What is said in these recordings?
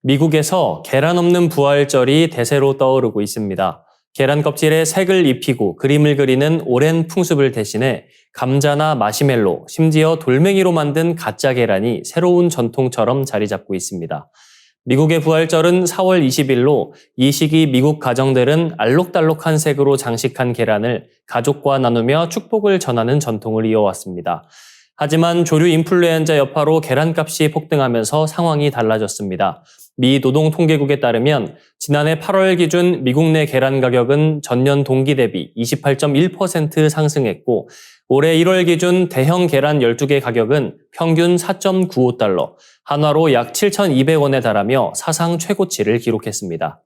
미국에서 계란 없는 부활절이 대세로 떠오르고 있습니다. 계란 껍질에 색을 입히고 그림을 그리는 오랜 풍습을 대신해 감자나 마시멜로, 심지어 돌멩이로 만든 가짜 계란이 새로운 전통처럼 자리 잡고 있습니다. 미국의 부활절은 4월 20일로 이 시기 미국 가정들은 알록달록한 색으로 장식한 계란을 가족과 나누며 축복을 전하는 전통을 이어왔습니다. 하지만 조류 인플루엔자 여파로 계란값이 폭등하면서 상황이 달라졌습니다. 미 노동통계국에 따르면 지난해 8월 기준 미국 내 계란 가격은 전년 동기 대비 28.1% 상승했고 올해 1월 기준 대형 계란 12개 가격은 평균 4.95달러, 한화로 약 7,200원에 달하며 사상 최고치를 기록했습니다.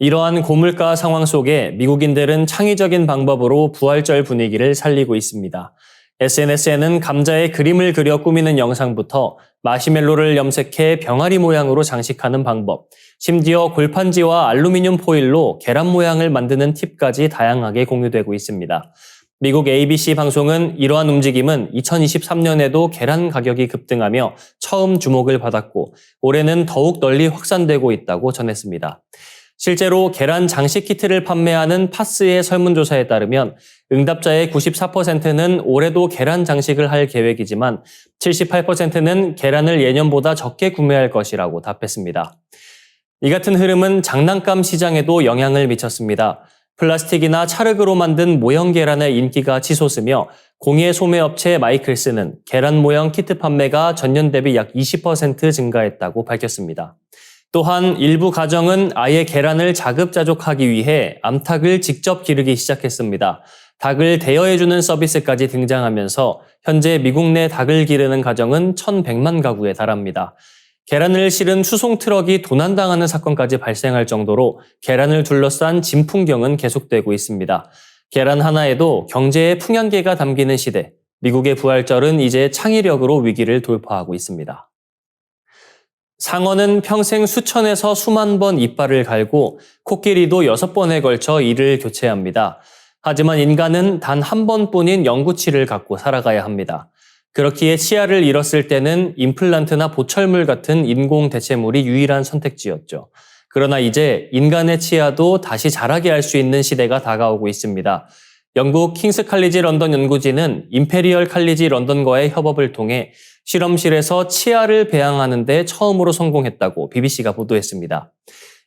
이러한 고물가 상황 속에 미국인들은 창의적인 방법으로 부활절 분위기를 살리고 있습니다. SNS에는 감자에 그림을 그려 꾸미는 영상부터 마시멜로를 염색해 병아리 모양으로 장식하는 방법, 심지어 골판지와 알루미늄 포일로 계란 모양을 만드는 팁까지 다양하게 공유되고 있습니다. 미국 ABC 방송은 이러한 움직임은 2023년에도 계란 가격이 급등하며 처음 주목을 받았고 올해는 더욱 널리 확산되고 있다고 전했습니다. 실제로 계란 장식 키트를 판매하는 파스의 설문조사에 따르면 응답자의 94%는 올해도 계란 장식을 할 계획이지만 78%는 계란을 예년보다 적게 구매할 것이라고 답했습니다. 이 같은 흐름은 장난감 시장에도 영향을 미쳤습니다. 플라스틱이나 찰흙으로 만든 모형 계란의 인기가 치솟으며 공예 소매업체 마이클스는 계란 모형 키트 판매가 전년 대비 약 20% 증가했다고 밝혔습니다. 또한 일부 가정은 아예 계란을 자급자족하기 위해 암탉을 직접 기르기 시작했습니다. 닭을 대여해주는 서비스까지 등장하면서 현재 미국 내 닭을 기르는 가정은 1,100만 가구에 달합니다. 계란을 실은 수송 트럭이 도난당하는 사건까지 발생할 정도로 계란을 둘러싼 진풍경은 계속되고 있습니다. 계란 하나에도 경제의 풍향계가 담기는 시대, 미국의 부활절은 이제 창의력으로 위기를 돌파하고 있습니다. 상어는 평생 수천에서 수만 번 이빨을 갈고 코끼리도 6번에 걸쳐 이를 교체합니다. 하지만 인간은 단 한 번뿐인 영구치를 갖고 살아가야 합니다. 그렇기에 치아를 잃었을 때는 임플란트나 보철물 같은 인공 대체물이 유일한 선택지였죠. 그러나 이제 인간의 치아도 다시 자라게 할 수 있는 시대가 다가오고 있습니다. 영국 킹스 칼리지 런던 연구진은 임페리얼 칼리지 런던과의 협업을 통해 실험실에서 치아를 배양하는 데 처음으로 성공했다고 BBC가 보도했습니다.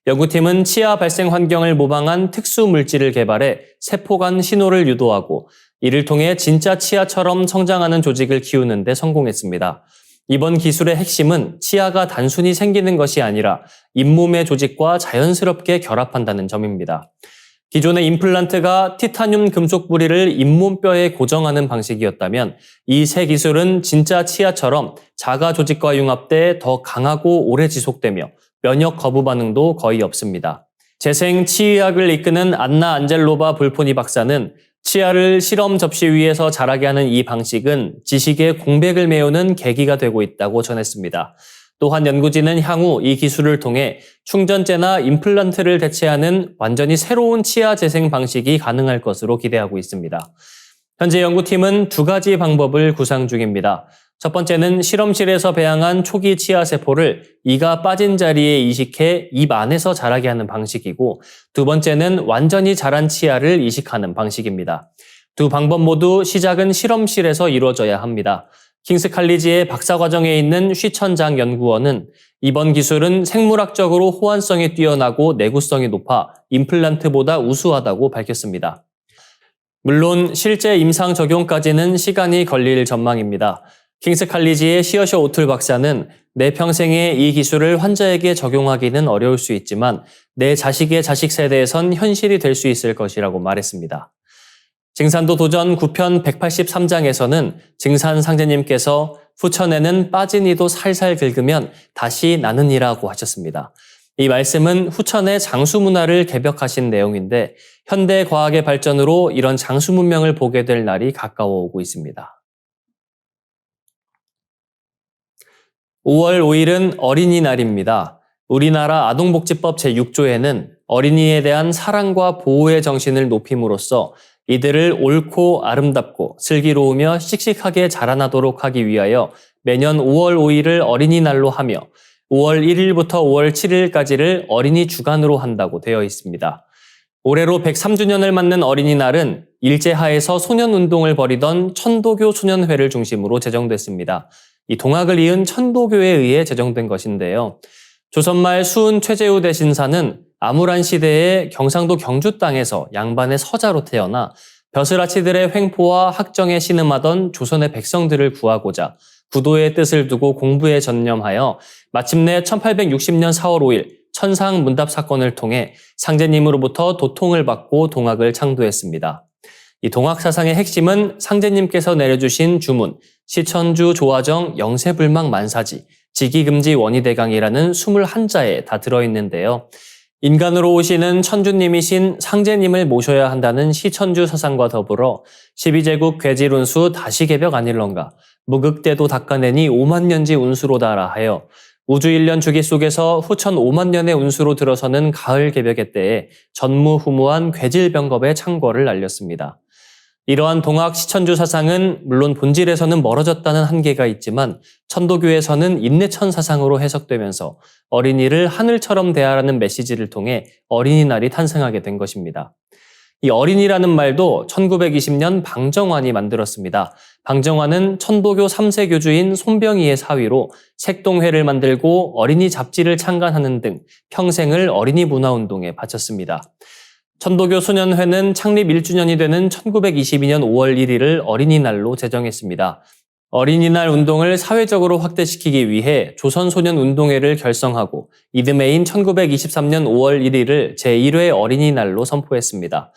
연구팀은 치아 발생 환경을 모방한 특수 물질을 개발해 세포 간 신호를 유도하고 이를 통해 진짜 치아처럼 성장하는 조직을 키우는 데 성공했습니다. 이번 기술의 핵심은 치아가 단순히 생기는 것이 아니라 잇몸의 조직과 자연스럽게 결합한다는 점입니다. 기존의 임플란트가 티타늄 금속 부리를 잇몸뼈에 고정하는 방식이었다면 이 새 기술은 진짜 치아처럼 자가 조직과 융합돼 더 강하고 오래 지속되며 면역 거부 반응도 거의 없습니다. 재생 치의학을 이끄는 안나 안젤로바 볼포니 박사는 치아를 실험 접시 위에서 자라게 하는 이 방식은 지식의 공백을 메우는 계기가 되고 있다고 전했습니다. 또한 연구진은 향후 이 기술을 통해 충전재나 임플란트를 대체하는 완전히 새로운 치아 재생 방식이 가능할 것으로 기대하고 있습니다. 현재 연구팀은 2가지 방법을 구상 중입니다. 첫 번째는 실험실에서 배양한 초기 치아 세포를 이가 빠진 자리에 이식해 입 안에서 자라게 하는 방식이고 두 번째는 완전히 자란 치아를 이식하는 방식입니다. 두 방법 모두 시작은 실험실에서 이루어져야 합니다. 킹스 칼리지의 박사과정에 있는 쉬천장 연구원은 이번 기술은 생물학적으로 호환성이 뛰어나고 내구성이 높아 임플란트보다 우수하다고 밝혔습니다. 물론 실제 임상 적용까지는 시간이 걸릴 전망입니다. 킹스 칼리지의 시어셔 오툴 박사는 내 평생에 이 기술을 환자에게 적용하기는 어려울 수 있지만 내 자식의 자식 세대에선 현실이 될 수 있을 것이라고 말했습니다. 증산도 도전 9편 183장에서는 증산 상제님께서 후천에는 빠진 이도 살살 긁으면 다시 나느니라고 하셨습니다. 이 말씀은 후천의 장수 문화를 개벽하신 내용인데 현대 과학의 발전으로 이런 장수 문명을 보게 될 날이 가까워 오고 있습니다. 5월 5일은 어린이날입니다. 우리나라 아동복지법 제6조에는 어린이에 대한 사랑과 보호의 정신을 높임으로써 이들을 옳고 아름답고 슬기로우며 씩씩하게 자라나도록 하기 위하여 매년 5월 5일을 어린이날로 하며 5월 1일부터 5월 7일까지를 어린이 주간으로 한다고 되어 있습니다. 올해로 103주년을 맞는 어린이날은 일제하에서 소년운동을 벌이던 천도교 소년회를 중심으로 제정됐습니다. 이 동학을 이은 천도교에 의해 제정된 것인데요. 조선말 수은 최재우 대신사는 암울한 시대에 경상도 경주 땅에서 양반의 서자로 태어나 벼슬아치들의 횡포와 학정에 신음하던 조선의 백성들을 구하고자 구도의 뜻을 두고 공부에 전념하여 마침내 1860년 4월 5일 천상 문답 사건을 통해 상제님으로부터 도통을 받고 동학을 창도했습니다. 이 동학 사상의 핵심은 상제님께서 내려주신 주문, 시천주 조화정 영세불망 만사지, 지기금지 원희대강이라는 21자에 다 들어있는데요. 인간으로 오시는 천주님이신 상제님을 모셔야 한다는 시천주 사상과 더불어 12제국 괴질운수 다시개벽 아닐런가, 무극대도 닦아내니 5만년지 운수로다라 하여 우주일년 주기 속에서 후천 5만년의 운수로 들어서는 가을 개벽의 때에 전무후무한 괴질병겁의 창궐을 알렸습니다. 이러한 동학 시천주 사상은 물론 본질에서는 멀어졌다는 한계가 있지만 천도교에서는 인내천 사상으로 해석되면서 어린이를 하늘처럼 대하라는 메시지를 통해 어린이날이 탄생하게 된 것입니다. 이 어린이라는 말도 1920년 방정환이 만들었습니다. 방정환은 천도교 3세 교주인 손병희의 사위로 색동회를 만들고 어린이 잡지를 창간하는 등 평생을 어린이 문화운동에 바쳤습니다. 천도교 소년회는 창립 1주년이 되는 1922년 5월 1일을 어린이날로 제정했습니다. 어린이날 운동을 사회적으로 확대시키기 위해 조선소년운동회를 결성하고 이듬해인 1923년 5월 1일을 제1회 어린이날로 선포했습니다.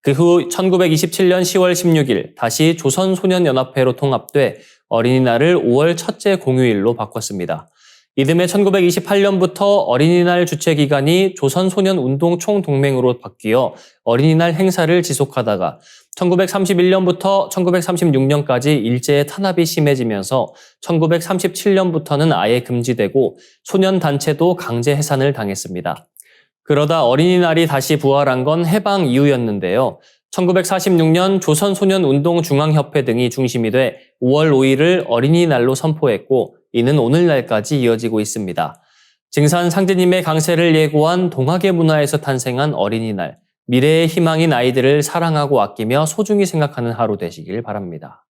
그 후 1927년 10월 16일 다시 조선소년연합회로 통합돼 어린이날을 5월 첫째 공휴일로 바꿨습니다. 이듬해 1928년부터 어린이날 주최기관이 조선소년운동총동맹으로 바뀌어 어린이날 행사를 지속하다가 1931년부터 1936년까지 일제의 탄압이 심해지면서 1937년부터는 아예 금지되고 소년단체도 강제 해산을 당했습니다. 그러다 어린이날이 다시 부활한 건 해방 이후였는데요. 1946년 조선소년운동중앙협회 등이 중심이 돼 5월 5일을 어린이날로 선포했고 이는 오늘날까지 이어지고 있습니다. 증산 상제님의 강세를 예고한 동학의 문화에서 탄생한 어린이날, 미래의 희망인 아이들을 사랑하고 아끼며 소중히 생각하는 하루 되시길 바랍니다.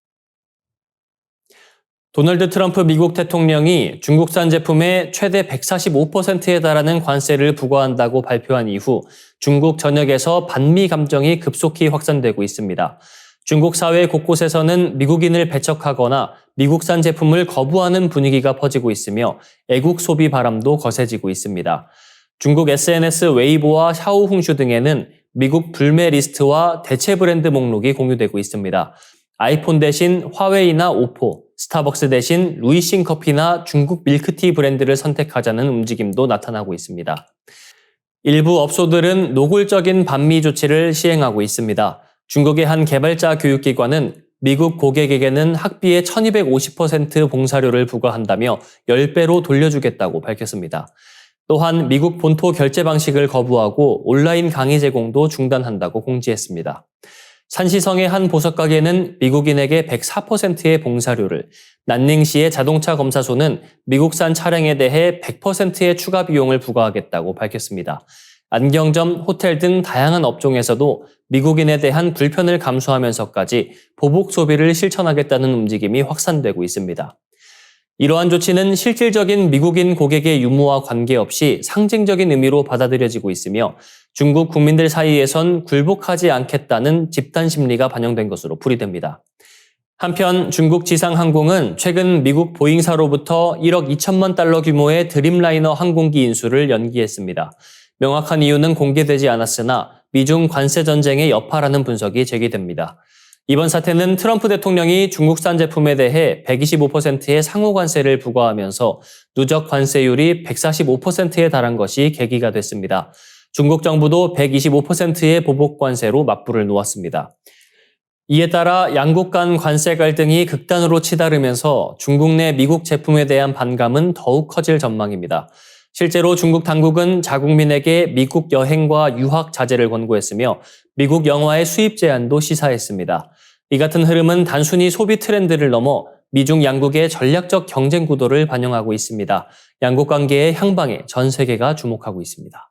도널드 트럼프 미국 대통령이 중국산 제품에 최대 145%에 달하는 관세를 부과한다고 발표한 이후 중국 전역에서 반미 감정이 급속히 확산되고 있습니다. 중국 사회 곳곳에서는 미국인을 배척하거나 미국산 제품을 거부하는 분위기가 퍼지고 있으며 애국 소비 바람도 거세지고 있습니다. 중국 SNS 웨이보와 샤오홍슈 등에는 미국 불매 리스트와 대체 브랜드 목록이 공유되고 있습니다. 아이폰 대신 화웨이나 오포, 스타벅스 대신 루이싱 커피나 중국 밀크티 브랜드를 선택하자는 움직임도 나타나고 있습니다. 일부 업소들은 노골적인 반미 조치를 시행하고 있습니다. 중국의 한 개발자 교육기관은 미국 고객에게는 학비의 1250% 봉사료를 부과한다며 10배로 돌려주겠다고 밝혔습니다. 또한 미국 본토 결제 방식을 거부하고 온라인 강의 제공도 중단한다고 공지했습니다. 산시성의 한 보석가게는 미국인에게 104%의 봉사료를, 난닝시의 자동차 검사소는 미국산 차량에 대해 100%의 추가 비용을 부과하겠다고 밝혔습니다. 안경점, 호텔 등 다양한 업종에서도 미국인에 대한 불편을 감수하면서까지 보복 소비를 실천하겠다는 움직임이 확산되고 있습니다. 이러한 조치는 실질적인 미국인 고객의 유무와 관계없이 상징적인 의미로 받아들여지고 있으며 중국 국민들 사이에선 굴복하지 않겠다는 집단 심리가 반영된 것으로 풀이됩니다. 한편 중국 지상항공은 최근 미국 보잉사로부터 1억 2천만 달러 규모의 드림라이너 항공기 인수를 연기했습니다. 명확한 이유는 공개되지 않았으나 미중 관세 전쟁의 여파라는 분석이 제기됩니다. 이번 사태는 트럼프 대통령이 중국산 제품에 대해 125%의 상호 관세를 부과하면서 누적 관세율이 145%에 달한 것이 계기가 됐습니다. 중국 정부도 125%의 보복 관세로 맞불을 놓았습니다. 이에 따라 양국 간 관세 갈등이 극단으로 치달으면서 중국 내 미국 제품에 대한 반감은 더욱 커질 전망입니다. 실제로 중국 당국은 자국민에게 미국 여행과 유학 자제를 권고했으며 미국 영화의 수입 제한도 시사했습니다. 이 같은 흐름은 단순히 소비 트렌드를 넘어 미중 양국의 전략적 경쟁 구도를 반영하고 있습니다. 양국 관계의 향방에 전 세계가 주목하고 있습니다.